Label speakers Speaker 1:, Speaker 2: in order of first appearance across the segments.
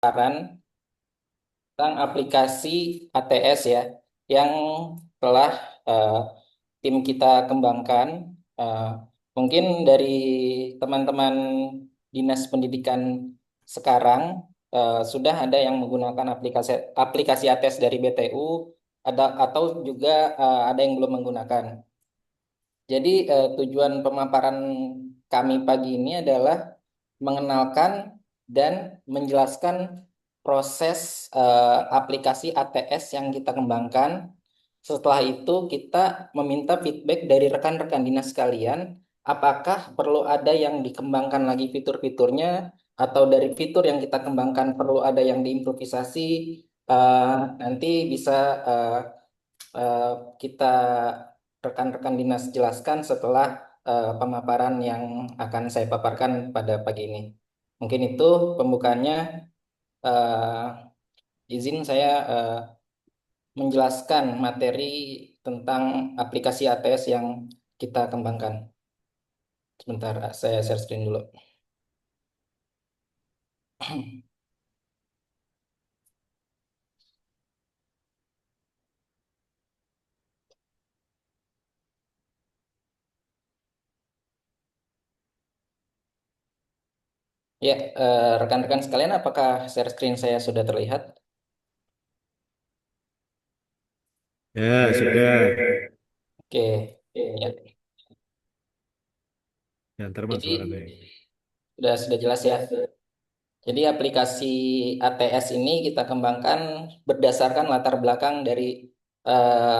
Speaker 1: pemaparan tentang aplikasi ATS ya, yang telah eh, tim kita kembangkan. Eh, Mungkin dari teman-teman Dinas Pendidikan sekarang sudah ada yang menggunakan aplikasi aplikasi ATS dari BTU, ada atau juga ada yang belum menggunakan. Jadi tujuan pemaparan kami pagi ini adalah mengenalkan dan menjelaskan proses aplikasi ATS yang kita kembangkan. Setelah itu kita meminta feedback dari rekan-rekan dinas sekalian, apakah perlu ada yang dikembangkan lagi fitur-fiturnya, atau dari fitur yang kita kembangkan perlu ada yang diimprovisasi. Nanti bisa eh, eh, kita rekan-rekan dinas jelaskan setelah pemaparan yang akan saya paparkan pada pagi ini. Mungkin itu pembukaannya. eh, Izin saya menjelaskan materi tentang aplikasi ATS yang kita kembangkan. Sebentar, saya share screen dulu. Ya, rekan-rekan sekalian, apakah share screen saya sudah terlihat?
Speaker 2: Ya, sudah.
Speaker 1: Oke, ya.
Speaker 2: Ya, ntar mas
Speaker 1: Jadi
Speaker 2: suaranya.
Speaker 1: sudah jelas ya. Jadi aplikasi ATS ini kita kembangkan berdasarkan latar belakang dari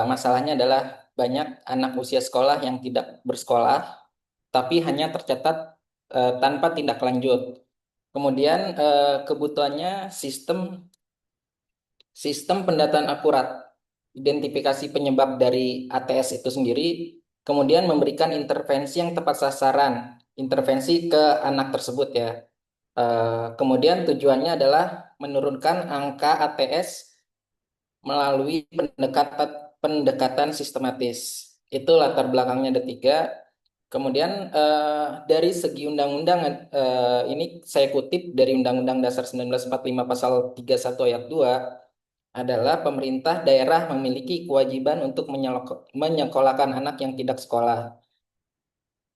Speaker 1: masalahnya adalah banyak anak usia sekolah yang tidak bersekolah, tapi hanya tercatat tanpa tindak lanjut. Kemudian kebutuhannya sistem pendataan akurat, identifikasi penyebab dari ATS itu sendiri, kemudian memberikan intervensi yang tepat sasaran, intervensi ke anak tersebut ya. Kemudian tujuannya adalah menurunkan angka ATS melalui pendekatan pendekatan sistematis. Itu latar belakangnya ada tiga. Kemudian dari segi undang-undang ini saya kutip dari Undang-Undang Dasar 1945 Pasal 31 Ayat 2 adalah pemerintah daerah memiliki kewajiban untuk menyekolahkan anak yang tidak sekolah,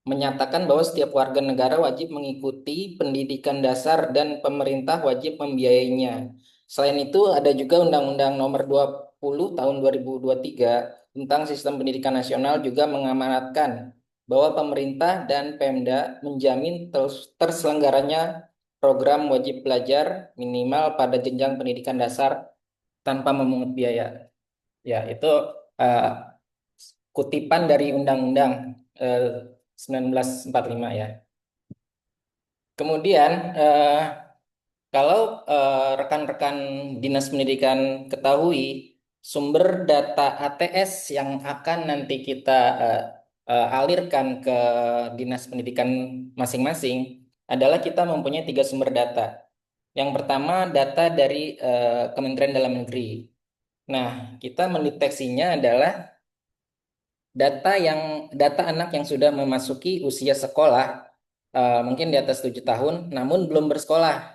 Speaker 1: menyatakan bahwa setiap warga negara wajib mengikuti pendidikan dasar dan pemerintah wajib membiayainya. Selain itu, ada juga Undang-Undang Nomor 20 Tahun 2023 tentang Sistem Pendidikan Nasional juga mengamanatkan bahwa pemerintah dan Pemda menjamin terselenggaranya program wajib belajar minimal pada jenjang pendidikan dasar tanpa memungut biaya. Ya, itu eh, kutipan dari Undang-Undang eh, 1945 ya. Kemudian kalau rekan-rekan Dinas Pendidikan ketahui, sumber data ATS yang akan nanti kita eh, alirkan ke Dinas Pendidikan masing-masing adalah kita mempunyai tiga sumber data. Yang pertama data dari Kementerian Dalam Negeri. Nah, kita mendeteksinya adalah data anak yang sudah memasuki usia sekolah, mungkin di atas 7 tahun, namun belum bersekolah.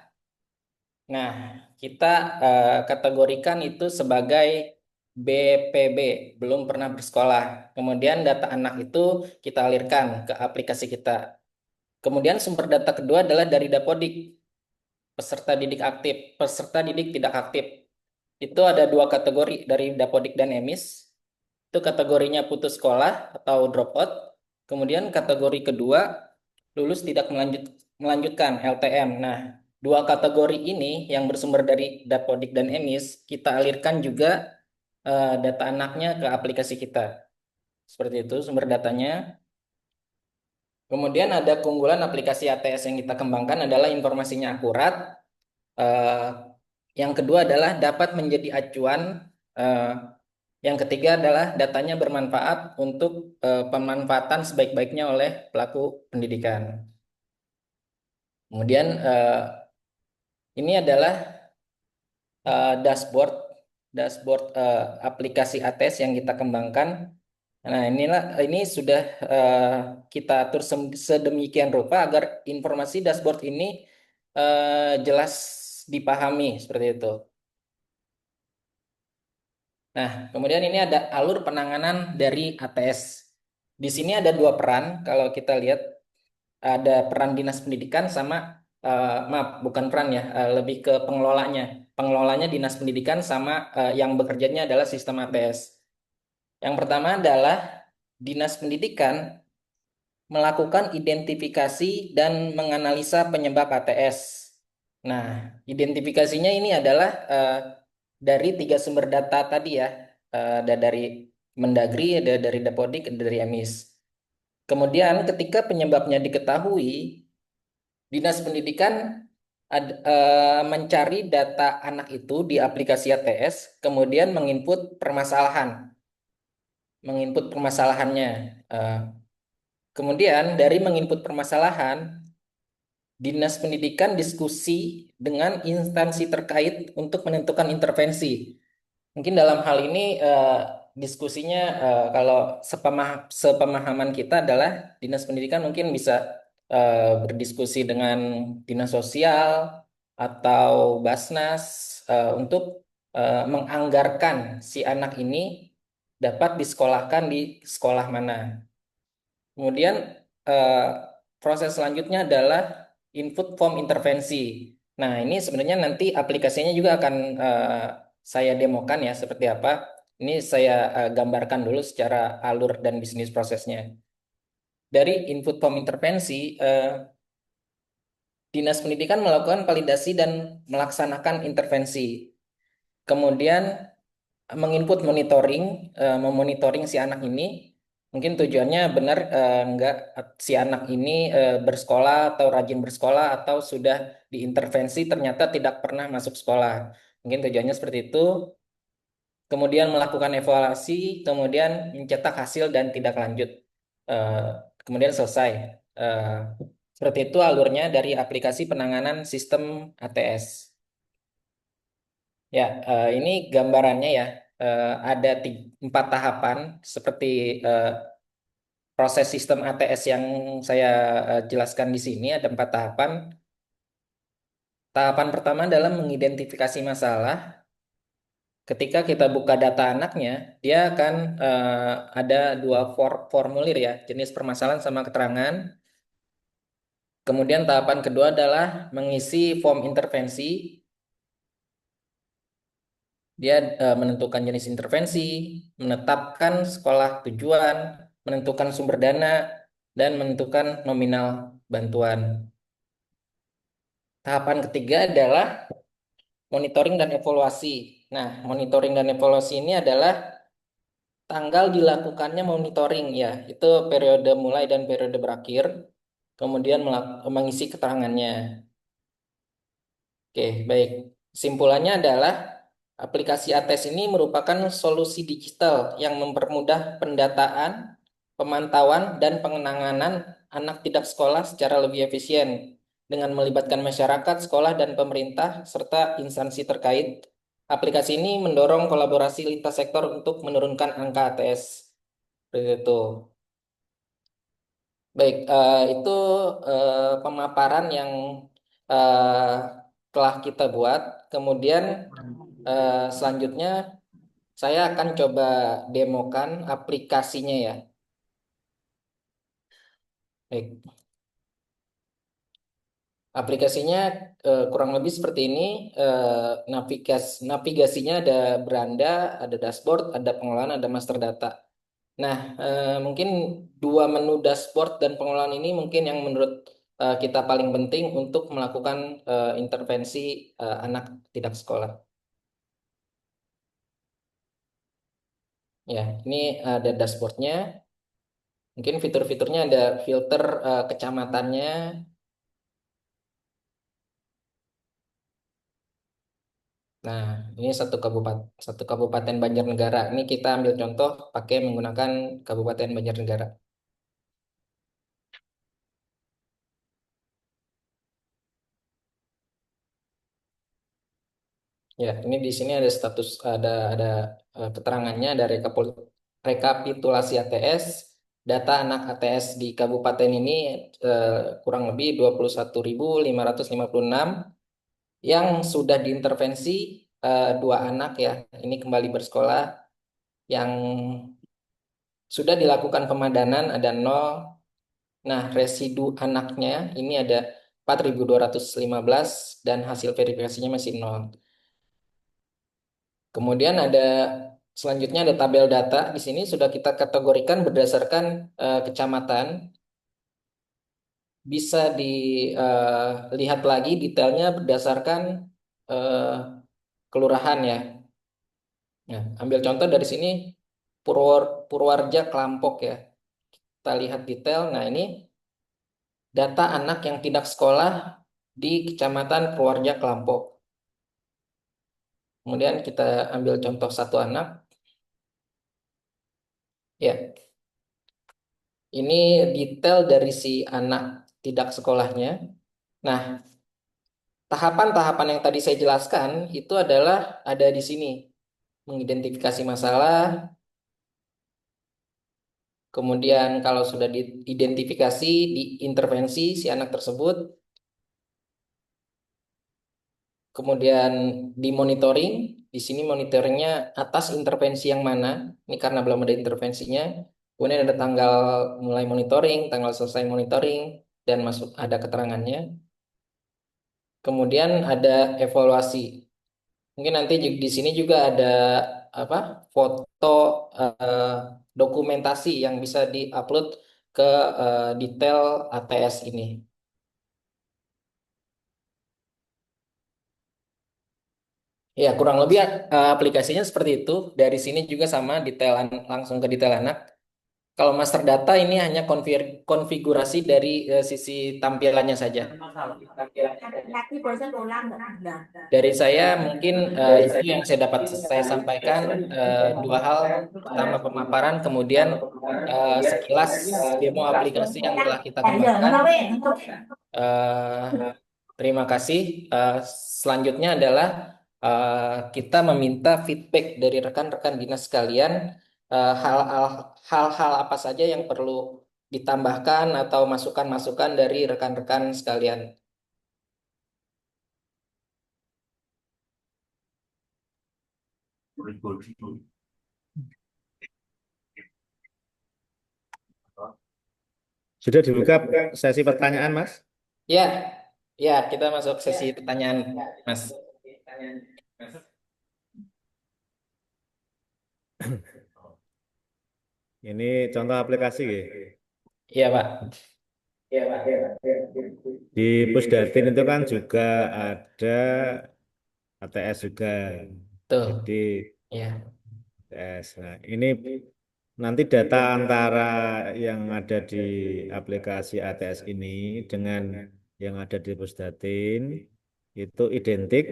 Speaker 1: Nah, kita kategorikan itu sebagai BPB, belum pernah bersekolah. Kemudian data anak itu kita alirkan ke aplikasi kita. Kemudian sumber data kedua adalah dari Dapodik, peserta didik aktif, peserta didik tidak aktif. Itu ada dua kategori dari Dapodik dan EMIS. Itu kategorinya putus sekolah atau drop out. Kemudian kategori kedua lulus tidak melanjutkan LTM. Nah, dua kategori ini yang bersumber dari Dapodik dan EMIS kita alirkan juga data anaknya ke aplikasi kita. Seperti itu sumber datanya. Kemudian ada keunggulan aplikasi ATS yang kita kembangkan adalah informasinya akurat. Eh, yang kedua adalah dapat menjadi acuan. Eh, yang ketiga adalah datanya bermanfaat untuk pemanfaatan sebaik-baiknya oleh pelaku pendidikan. Kemudian ini adalah dashboard dashboard aplikasi ATS yang kita kembangkan. Nah, ini sudah kita atur sedemikian rupa agar informasi dashboard ini jelas dipahami seperti itu. Nah, kemudian ini ada alur penanganan dari ATS. Di sini ada dua peran kalau kita lihat, ada peran dinas pendidikan sama maaf, bukan peran ya, lebih ke pengelolanya. Pengelolanya dinas pendidikan sama yang bekerjanya adalah sistem ATS. Yang pertama adalah dinas pendidikan melakukan identifikasi dan menganalisa penyebab ATS. Nah, identifikasinya ini adalah dari tiga sumber data tadi ya. Ada dari Mendagri, ada dari Dapodik, ada dari EMIS. Kemudian ketika penyebabnya diketahui, Dinas Pendidikan mencari data anak itu di aplikasi ATS, kemudian menginput permasalahannya. Eh, Kemudian dari menginput permasalahan, Dinas Pendidikan diskusi dengan instansi terkait untuk menentukan intervensi. Mungkin dalam hal ini diskusinya, kalau sepemahaman kita adalah Dinas Pendidikan mungkin bisa berdiskusi dengan Dinas Sosial atau Basnas untuk menganggarkan si anak ini dapat disekolahkan di sekolah mana. Kemudian eh, proses selanjutnya adalah input form intervensi. Nah, ini sebenarnya nanti aplikasinya juga akan saya demokan ya seperti apa. Ini saya gambarkan dulu secara alur dan bisnis prosesnya. Dari input form intervensi, Dinas Pendidikan melakukan validasi dan melaksanakan intervensi. Kemudian menginput monitoring, memonitoring si anak ini. Mungkin tujuannya benar enggak si anak ini bersekolah atau rajin bersekolah atau sudah diintervensi ternyata tidak pernah masuk sekolah. Mungkin tujuannya seperti itu. Kemudian melakukan evaluasi, kemudian mencetak hasil dan tidak lanjut. Eh, Kemudian selesai. Eh, Seperti itu alurnya dari aplikasi penanganan sistem ATS. Ya, ini gambarannya ya. Ada empat tahapan seperti eh, proses sistem ATS yang saya jelaskan di sini. Ada empat tahapan. Tahapan pertama adalah mengidentifikasi masalah. Ketika kita buka data anaknya, dia akan ada dua formulir ya, jenis permasalahan sama keterangan. Kemudian tahapan kedua adalah mengisi form intervensi. Dia menentukan jenis intervensi, menetapkan sekolah tujuan, menentukan sumber dana, dan menentukan nominal bantuan. Tahapan ketiga adalah monitoring dan evaluasi. Nah, monitoring dan evaluasi ini adalah tanggal dilakukannya monitoring ya, itu periode mulai dan periode berakhir, kemudian mengisi keterangannya. Oke, baik. Kesimpulannya adalah aplikasi ATES ini merupakan solusi digital yang mempermudah pendataan, pemantauan, dan pengenanganan anak tidak sekolah secara lebih efisien dengan melibatkan masyarakat, sekolah, dan pemerintah, serta instansi terkait. Aplikasi ini mendorong kolaborasi lintas sektor untuk menurunkan angka ATS. Seperti itu. Baik, itu pemaparan yang eh, telah kita buat. Kemudian selanjutnya saya akan coba demokan aplikasinya ya. Baik, aplikasinya kurang lebih seperti ini. Navigasinya ada beranda, ada dashboard, ada pengelolaan, ada master data. Nah, mungkin dua menu dashboard dan pengelolaan ini mungkin yang menurut kita paling penting untuk melakukan intervensi anak tidak sekolah. Ya, ini ada dashboardnya. Mungkin fitur-fiturnya ada filter kecamatannya. Nah, ini satu kabupaten Banjarnegara. Ini kita ambil contoh pakai menggunakan Kabupaten Banjarnegara. Ya, ini di sini ada status, ada keterangannya, ada rekapitulasi ATS, data anak ATS di kabupaten ini kurang lebih 21.556. yang sudah diintervensi dua anak ya, ini kembali bersekolah, yang sudah dilakukan pemadanan ada nol. Nah, residu anaknya ini ada 4.215 dan hasil verifikasinya masih nol. Kemudian ada selanjutnya ada tabel data. Di sini sudah kita kategorikan berdasarkan kecamatan. Bisa dilihat lagi detailnya berdasarkan eh, kelurahan ya. Nah, ambil contoh dari sini Purwarja Klampok ya. Kita lihat detail. Nah, ini data anak yang tidak sekolah di Kecamatan Purwarja Klampok. Kemudian kita ambil contoh satu anak. Ya, ini detail dari si anak tidak sekolahnya. Nah, tahapan-tahapan yang tadi saya jelaskan itu adalah ada di sini. Mengidentifikasi masalah, kemudian kalau sudah diidentifikasi, diintervensi si anak tersebut, kemudian dimonitoring. Di sini monitoringnya atas intervensi yang mana? Ini karena belum ada intervensinya. Kemudian ada tanggal mulai monitoring, tanggal selesai monitoring, dan masuk ada keterangannya. Kemudian ada evaluasi. Mungkin nanti di sini juga ada apa? Foto eh, dokumentasi yang bisa diupload ke detail ATS ini. Ya, kurang lebih aplikasinya seperti itu. Dari sini juga sama detail langsung ke detail anak. Kalau master data ini hanya konfigurasi dari sisi tampilannya saja. Dari saya mungkin itu yang saya dapat saya sampaikan dua hal. Pertama pemaparan, kemudian sekilas demo aplikasi yang telah kita kembangkan. Eh, Terima kasih. Selanjutnya adalah kita meminta feedback dari rekan-rekan dinas sekalian, hal-hal hal-hal apa saja yang perlu ditambahkan atau masukan-masukan dari rekan-rekan sekalian.
Speaker 2: Sudah dibuka sesi pertanyaan, Mas?
Speaker 1: Ya, ya kita masuk sesi pertanyaan, Mas.
Speaker 2: Ini contoh aplikasi ya.
Speaker 1: Iya, Pak.
Speaker 2: Di Pusdatin itu kan juga ada ATS juga. Jadi
Speaker 1: Tuh, ya,
Speaker 2: ATS. Nah, ini nanti data antara yang ada di aplikasi ATS ini dengan yang ada di Pusdatin itu identik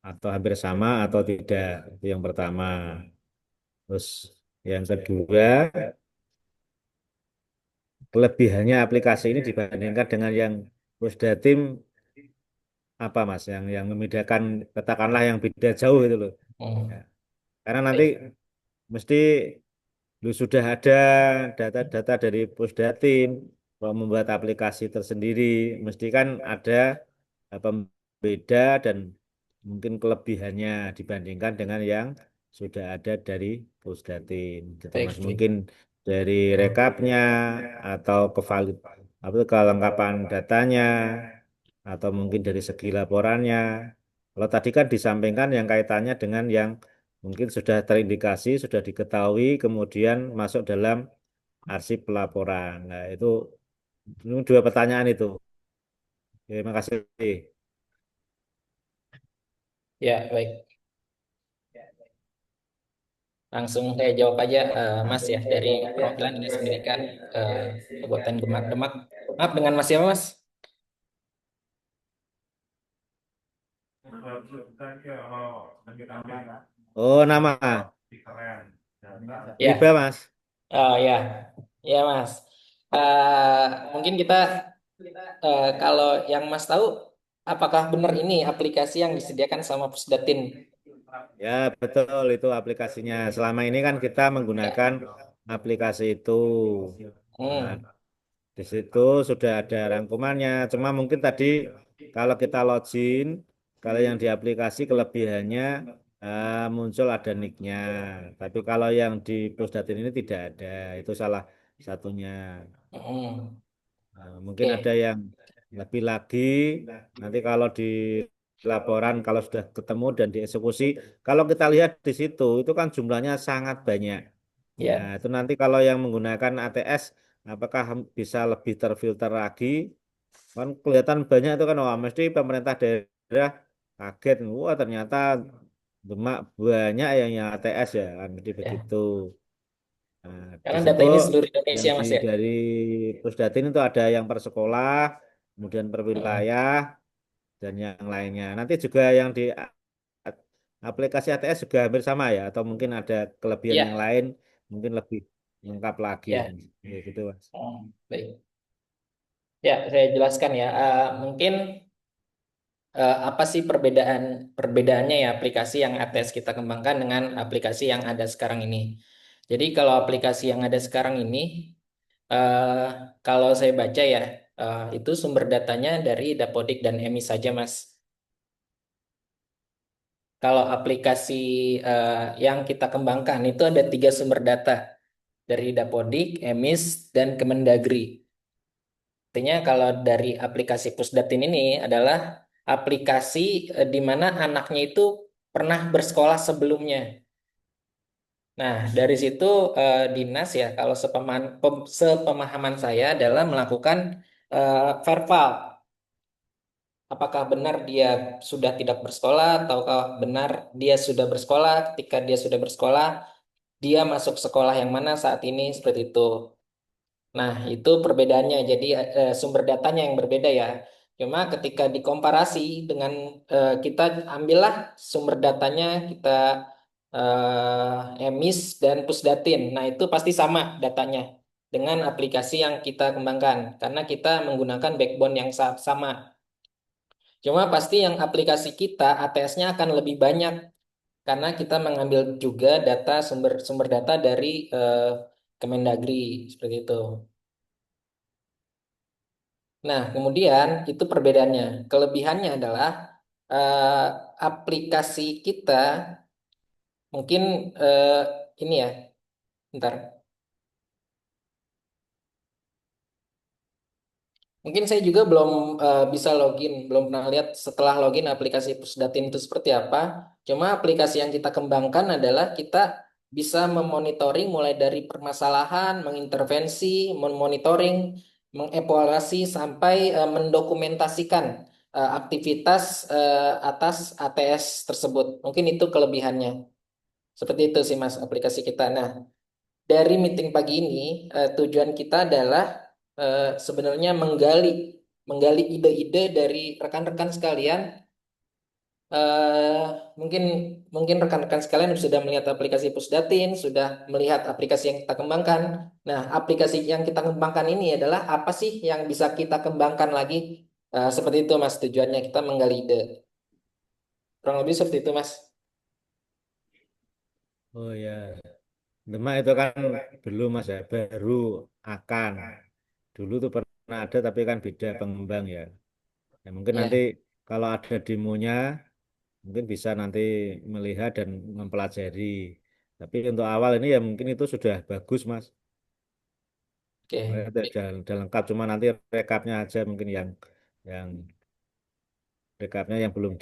Speaker 2: atau hampir sama atau tidak. Itu yang pertama. Terus yang kedua, kelebihannya aplikasi ini dibandingkan dengan yang Pusdatin apa Mas? Yang membedakan katakanlah yang beda jauh itu loh. Ya.
Speaker 1: hmm,
Speaker 2: Karena nanti
Speaker 1: baik,
Speaker 2: mesti lu sudah ada data-data dari Pusdatin kalau membuat aplikasi tersendiri, mesti kan ada pembeda dan mungkin kelebihannya dibandingkan dengan yang sudah ada dari Pusdatin, gitu Mas.
Speaker 1: baik, baik.
Speaker 2: Mungkin dari rekapnya atau apa itu, kelengkapan datanya atau mungkin dari segi laporannya. Kalau tadi kan disampaikan yang kaitannya dengan yang mungkin sudah terindikasi, sudah diketahui, kemudian masuk dalam arsip pelaporan. Nah, itu dua pertanyaan itu. Terima kasih.
Speaker 1: Ya, baik. Langsung saya jawab aja, Mas ya, dari perwakilan Dinas Pendidikan Kabupaten Demak. Maaf, dengan Mas siapa, Mas?
Speaker 2: Oh, nama Wiba,
Speaker 1: Ya,
Speaker 2: Mas.
Speaker 1: oh ya, ya Mas. Mungkin kita kalau yang Mas tahu, apakah benar ini aplikasi yang disediakan sama Pusdatin?
Speaker 2: Ya, betul itu aplikasinya. Selama ini kan kita menggunakan
Speaker 1: Ya.
Speaker 2: aplikasi itu. Nah,
Speaker 1: Hmm,
Speaker 2: di situ sudah ada rangkumannya. Cuma mungkin tadi kalau kita login, Kalau yang di aplikasi kelebihannya muncul ada nicknya. Tapi kalau yang di Pusdatin ini tidak ada. Itu salah satunya.
Speaker 1: Mm-mm.
Speaker 2: Mungkin ada
Speaker 1: Oke,
Speaker 2: yang lebih lagi. Nanti kalau di laporan, kalau sudah ketemu dan dieksekusi, kalau kita lihat di situ, itu kan jumlahnya sangat banyak. Nah,
Speaker 1: ya,
Speaker 2: itu nanti kalau yang menggunakan ATS, apakah bisa lebih terfilter lagi? Kan kelihatan banyak itu kan, wah mesti pemerintah daerah kaget, wah ternyata Demak banyak yang ATS ya, kan jadi
Speaker 1: ya.
Speaker 2: begitu. Nah, di
Speaker 1: Karena data
Speaker 2: situ
Speaker 1: ini seluruh
Speaker 2: yang
Speaker 1: Indonesia, Mas ya.
Speaker 2: dari Pusdatin itu ada yang per sekolah, kemudian per
Speaker 1: Mm-mm.
Speaker 2: wilayah, dan yang lainnya. Nanti juga yang di aplikasi ATS juga hampir sama ya, atau mungkin ada kelebihan yang
Speaker 1: Iya,
Speaker 2: lain, mungkin lebih lengkap lagi.
Speaker 1: ya.
Speaker 2: Ya, gitu, Mas.
Speaker 1: Baik. Ya, saya jelaskan ya. Mungkin apa sih perbedaannya ya aplikasi yang ATS kita kembangkan dengan aplikasi yang ada sekarang ini. Jadi kalau aplikasi yang ada sekarang ini, eh, kalau saya baca ya, itu sumber datanya dari Dapodik dan EMI saja, Mas. Kalau aplikasi yang kita kembangkan itu ada tiga sumber data dari Dapodik, EMIS, dan Kemendagri. Artinya kalau dari aplikasi Pusdatin ini adalah aplikasi di mana anaknya itu pernah bersekolah sebelumnya. Nah, dari situ dinas ya kalau sepemahaman saya adalah melakukan verval. Apakah benar dia sudah tidak bersekolah ataukah benar dia sudah bersekolah, ketika dia sudah bersekolah, dia masuk sekolah yang mana saat ini seperti itu. Nah, itu perbedaannya. Jadi sumber datanya yang berbeda ya. Cuma ketika dikomparasi dengan kita ambillah sumber datanya kita emis dan pusdatin. Nah, itu pasti sama datanya dengan aplikasi yang kita kembangkan karena kita menggunakan backbone yang sama. Cuma pasti yang aplikasi kita ATS-nya akan lebih banyak karena kita mengambil juga data sumber data dari Kemendagri seperti itu. Nah, kemudian itu perbedaannya. Kelebihannya adalah eh, aplikasi kita mungkin eh, ini ya, bentar. Mungkin saya juga belum bisa login, belum pernah lihat setelah login aplikasi Pusdatin itu seperti apa. Cuma aplikasi yang kita kembangkan adalah kita bisa memonitoring mulai dari permasalahan, mengintervensi, memonitoring, mengevaluasi sampai mendokumentasikan aktivitas atas ATS tersebut. Mungkin itu kelebihannya. Seperti itu sih Mas aplikasi kita. Nah, dari meeting pagi ini tujuan kita adalah sebenarnya menggali menggali ide-ide dari rekan-rekan sekalian. eh, mungkin mungkin rekan-rekan sekalian sudah melihat aplikasi Pusdatin, sudah melihat aplikasi yang kita kembangkan. Nah, aplikasi yang kita kembangkan ini adalah apa sih yang bisa kita kembangkan lagi? Seperti itu Mas tujuannya kita menggali ide. Kurang lebih seperti itu Mas.
Speaker 2: Oh ya, Demak itu kan belum Mas ya, baru akan. Dulu tuh pernah ada tapi kan beda pengembang ya. Ya mungkin nanti
Speaker 1: Ya,
Speaker 2: kalau ada demonya mungkin bisa nanti melihat dan mempelajari. Tapi untuk awal ini ya mungkin itu sudah bagus Mas.
Speaker 1: oke.
Speaker 2: Udah lengkap cuma nanti rekapnya aja mungkin yang rekapnya yang belum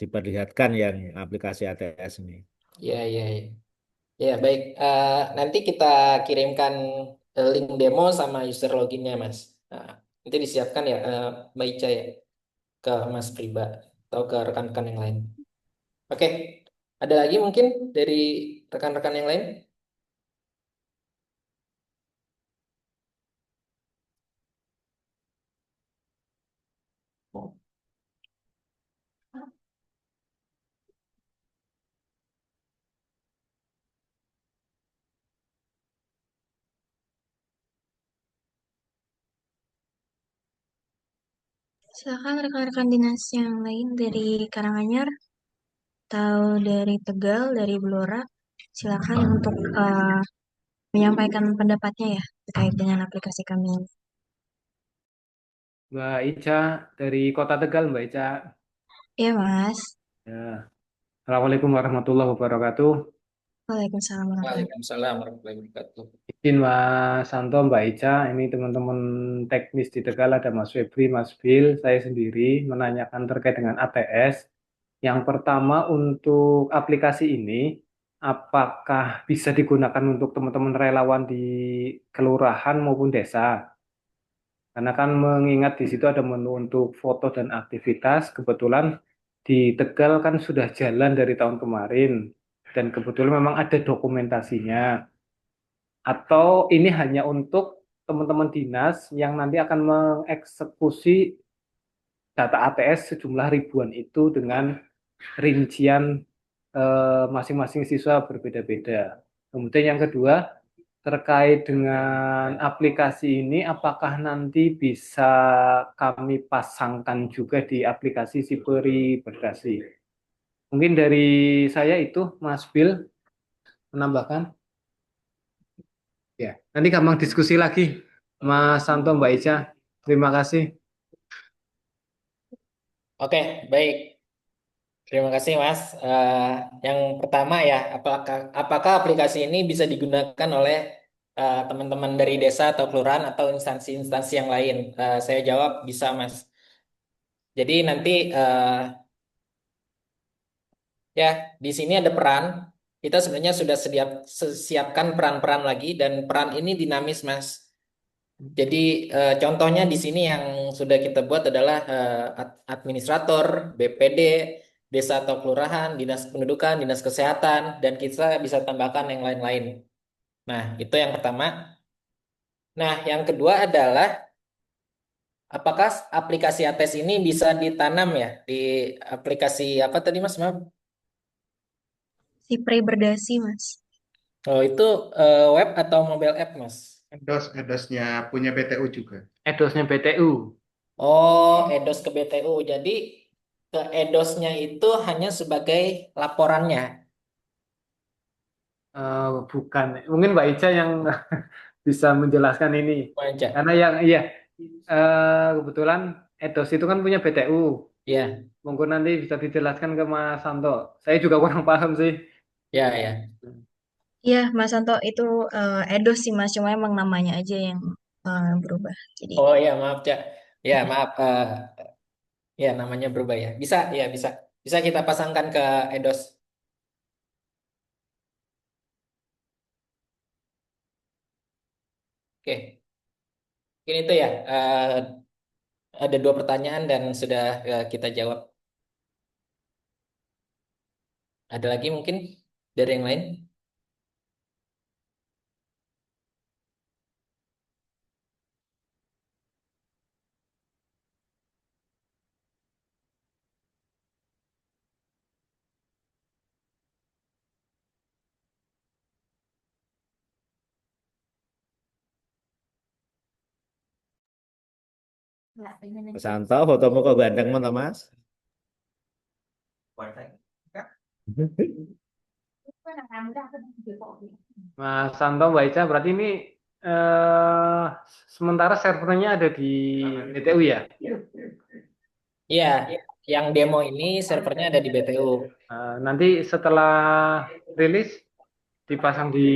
Speaker 2: diperlihatkan yang aplikasi ATS ini.
Speaker 1: Ya, ya, ya. Ya, baik. Nanti kita kirimkan link demo sama user loginnya, Mas. Nah, nanti disiapkan ya, Mbak Ica ya, ke Mas Priba atau ke rekan-rekan yang lain. Oke, ada lagi mungkin dari rekan-rekan yang lain?
Speaker 3: Silakan rekan-rekan dinas yang lain dari Karanganyar atau dari Tegal, dari Blora, silakan untuk menyampaikan pendapatnya ya terkait dengan aplikasi kami ini.
Speaker 4: Mbak Ica dari Kota Tegal, Mbak Ica.
Speaker 3: Iya, Mas.
Speaker 4: Ya. Assalamualaikum warahmatullahi wabarakatuh.
Speaker 3: Waalaikumsalam warahmatullahi
Speaker 1: Waalaikumsalam warahmatullahi wabarakatuh.
Speaker 4: Izin Mas Santo, Mbak Ica, ini teman-teman teknis di Tegal ada Mas Febri, Mas Bil, saya sendiri menanyakan terkait dengan ATS. Yang pertama untuk aplikasi ini, apakah bisa digunakan untuk teman-teman relawan di kelurahan maupun desa? Karena kan mengingat di situ ada menu untuk foto dan aktivitas, kebetulan di Tegal kan sudah jalan dari tahun kemarin, dan kebetulan memang ada dokumentasinya. Atau ini hanya untuk teman-teman dinas yang nanti akan mengeksekusi data ATS sejumlah ribuan itu dengan rincian masing-masing siswa berbeda-beda. Kemudian yang kedua, terkait dengan aplikasi ini, apakah nanti bisa kami pasangkan juga di aplikasi Siperi Berdasi? Mungkin dari saya itu, Mas Bill, menambahkan. Ya, nanti gampang diskusi lagi, Mas Santo, Mbak Ica. Terima kasih.
Speaker 1: Oke, baik. Terima kasih, Mas. Yang pertama ya, apakah aplikasi ini bisa digunakan oleh teman-teman dari desa atau kelurahan atau instansi-instansi yang lain? Saya jawab bisa, Mas. Jadi nanti ya di sini ada peran. Kita sebenarnya sudah siapkan peran-peran lagi dan peran ini dinamis, Mas. Jadi contohnya di sini yang sudah kita buat adalah administrator, BPD, desa atau kelurahan, dinas pendudukan, dinas kesehatan, dan kita bisa tambahkan yang lain-lain. Nah, itu yang pertama. Nah, yang kedua adalah apakah aplikasi ATES ini bisa ditanam ya di aplikasi apa tadi Mas? Maaf.
Speaker 3: Si Pre Berdasi, Mas.
Speaker 1: Oh, itu web atau mobile app, Mas?
Speaker 5: Endosnya punya PTU juga.
Speaker 4: Edosnya BTU.
Speaker 1: Oh, EDOS ke BTU. Jadi ke EDOS-nya itu hanya sebagai laporannya.
Speaker 4: Bukan, mungkin Mbak Ica yang bisa menjelaskan ini.
Speaker 1: Wajar.
Speaker 4: Karena yang iya, kebetulan Edos itu kan punya BTU.
Speaker 1: Ya,
Speaker 4: Mungkin nanti bisa dijelaskan ke Mas Santo. Saya juga kurang paham sih.
Speaker 1: ya, ya.
Speaker 3: Iya, Mas Santo itu Edos sih, Mas. Cuma emang namanya aja yang berubah. Jadi,
Speaker 1: Oh ya, maaf, Cak. Ya, maaf. Ya, namanya berubah ya. Bisa, ya, bisa. Bisa kita pasangkan ke EDOS. Oke. Mungkin itu ya. Ada dua pertanyaan dan sudah kita jawab. Ada lagi mungkin dari yang lain?
Speaker 2: Mas Santo, fotomu kok ganteng men, Mas?
Speaker 4: Mas Santo, Mbak Ica, berarti ini eh, sementara servernya ada di BTU ya?
Speaker 1: Iya, yang demo ini servernya ada di BTU.
Speaker 4: Nanti setelah rilis dipasang di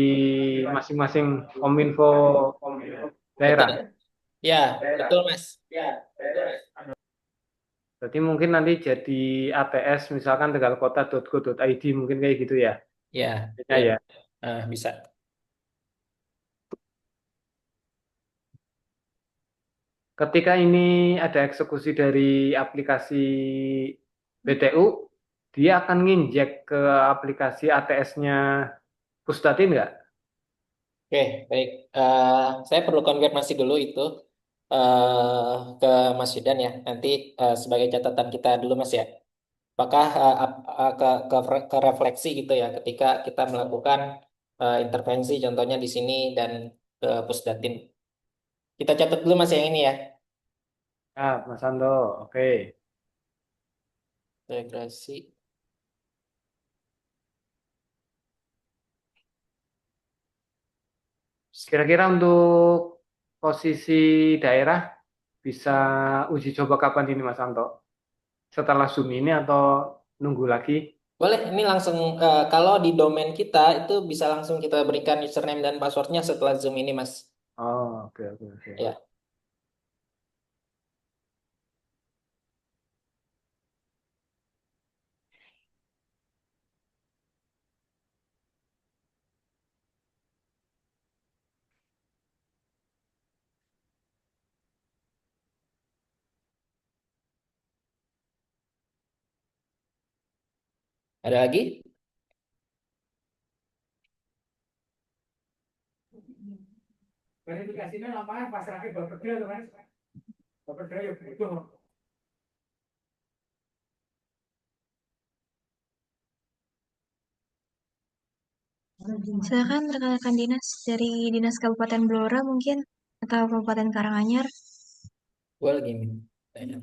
Speaker 4: masing-masing kominfo daerah.
Speaker 1: Betul. Ya, betul, Mas.
Speaker 4: Berarti mungkin nanti jadi ATS misalkan tegalkota.go.id mungkin kayak gitu ya.
Speaker 1: Ya,
Speaker 4: Ya,
Speaker 1: ya.
Speaker 4: ya.
Speaker 1: Bisa.
Speaker 4: Ketika ini ada eksekusi dari aplikasi BTU, dia akan nginjek ke aplikasi ATS-nya Pusdatin nggak?
Speaker 1: Oke, baik. Saya perlu konfirmasi dulu itu ke Mas Yudan ya. Nanti sebagai catatan kita dulu, Mas ya. Apakah ke refleksi gitu ya ketika kita melakukan intervensi contohnya di sini dan ke Pusdatin. Kita catat dulu Mas yang ini ya.
Speaker 4: Ya, Mas Ando, oke.
Speaker 1: Integrasi.
Speaker 4: Kira-kira untuk posisi daerah bisa uji coba kapan ini Mas Anto? setelah Zoom ini atau nunggu lagi?
Speaker 1: Boleh, ini langsung kalau di domain kita itu bisa langsung kita berikan username dan passwordnya setelah Zoom ini, Mas.
Speaker 4: Oh, oke, oke, oke.
Speaker 1: Ya, ada lagi?
Speaker 6: Verifikasinya lapangan pasrah ke Bapak Dea, Mas. Bapak Dea ya butuh.
Speaker 3: Silakan rekan-rekan dinas dari Dinas Kabupaten Blora mungkin atau Kabupaten Karanganyar.
Speaker 1: Gue lagi tanya.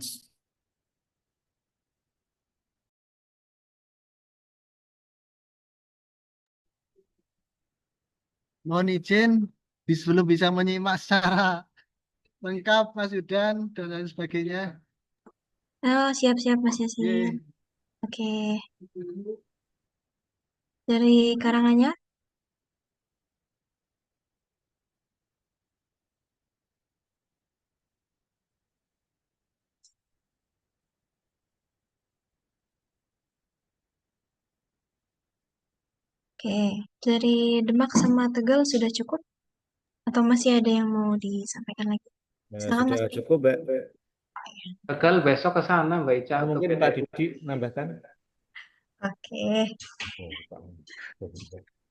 Speaker 7: Mohon izin sebelum bisa menyimak secara lengkap Mas Yudan dan lain sebagainya.
Speaker 3: Oh, siap-siap Mas Yasin.
Speaker 7: Ye.
Speaker 3: Oke. Dari Karanganyar, oke. Dari Demak sama Tegal sudah cukup atau masih ada yang mau disampaikan lagi?
Speaker 2: Ya,
Speaker 3: Silakan
Speaker 2: sudah
Speaker 3: Mas.
Speaker 2: cukup, Mbak.
Speaker 4: Tegal besok ke sana Mbak Ica
Speaker 2: Atau
Speaker 4: ke
Speaker 2: mungkin Pak
Speaker 4: PTU.
Speaker 2: Didi nambahkan.
Speaker 3: Oke.
Speaker 2: Oh, Pak.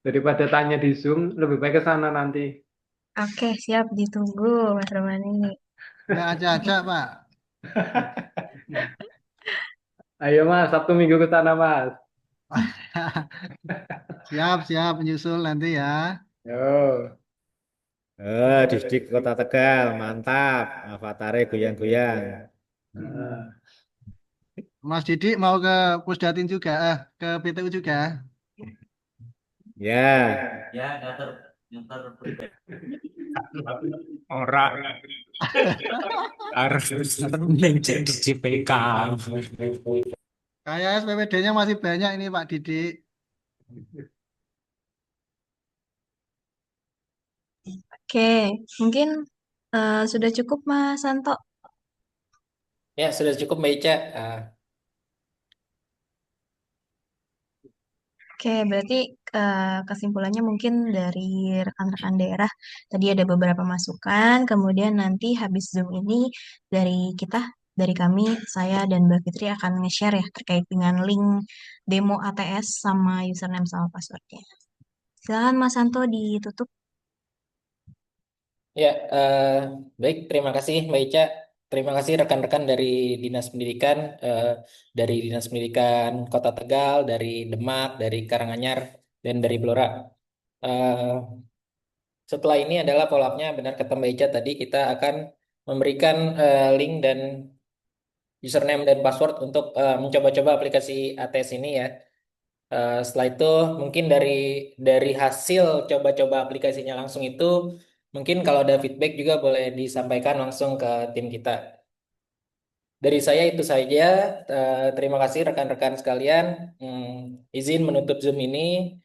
Speaker 4: Daripada tanya di Zoom, lebih baik ke sana nanti.
Speaker 3: Oke, siap ditunggu Mas Romani.
Speaker 7: Nggak acak-acak Pak.
Speaker 4: Ayo Mas, Sabtu Minggu ke sana Mas.
Speaker 7: Siap, siap menyusul nanti ya.
Speaker 4: Yo.
Speaker 2: Didik Kota Tegal, mantap. Avatarnya goyang-goyang.
Speaker 4: Nah,
Speaker 7: Mas Didik mau ke Pusdatin juga, ke PTU juga.
Speaker 2: Ya,
Speaker 6: Ora harus ning jadi JPK.
Speaker 7: Kayak SPPD-nya masih banyak ini Pak Didik.
Speaker 3: Oke, mungkin sudah cukup Mas Santo.
Speaker 1: Ya, sudah cukup Mbak Ica.
Speaker 3: Oke, berarti kesimpulannya mungkin dari rekan-rekan daerah tadi ada beberapa masukan, kemudian nanti habis Zoom ini dari kita, dari kami, saya dan Mbak Fitri akan nge-share ya terkait dengan link demo ATS sama username sama passwordnya. Silakan Mas Santo ditutup.
Speaker 1: Ya, baik. Terima kasih Mbak Ica. Terima kasih rekan-rekan dari Dinas Pendidikan, dari Dinas Pendidikan Kota Tegal, dari Demak, dari Karanganyar, dan dari Blora. Eh, Setelah ini adalah follow up-nya, benar kata Mbak Ica tadi, kita akan memberikan link dan username dan password untuk mencoba-coba aplikasi ATS ini ya. Setelah itu mungkin dari hasil coba-coba aplikasinya langsung itu, mungkin kalau ada feedback juga boleh disampaikan langsung ke tim kita. Dari saya itu saja. Terima kasih rekan-rekan sekalian. Izin menutup Zoom ini.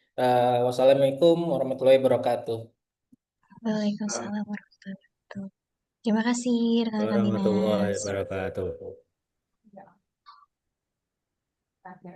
Speaker 1: Wassalamualaikum warahmatullahi wabarakatuh.
Speaker 3: Waalaikumsalam warahmatullahi wabarakatuh. Terima kasih rekan-rekan
Speaker 2: warahmatullahi
Speaker 3: dinas.
Speaker 2: wabarakatuh.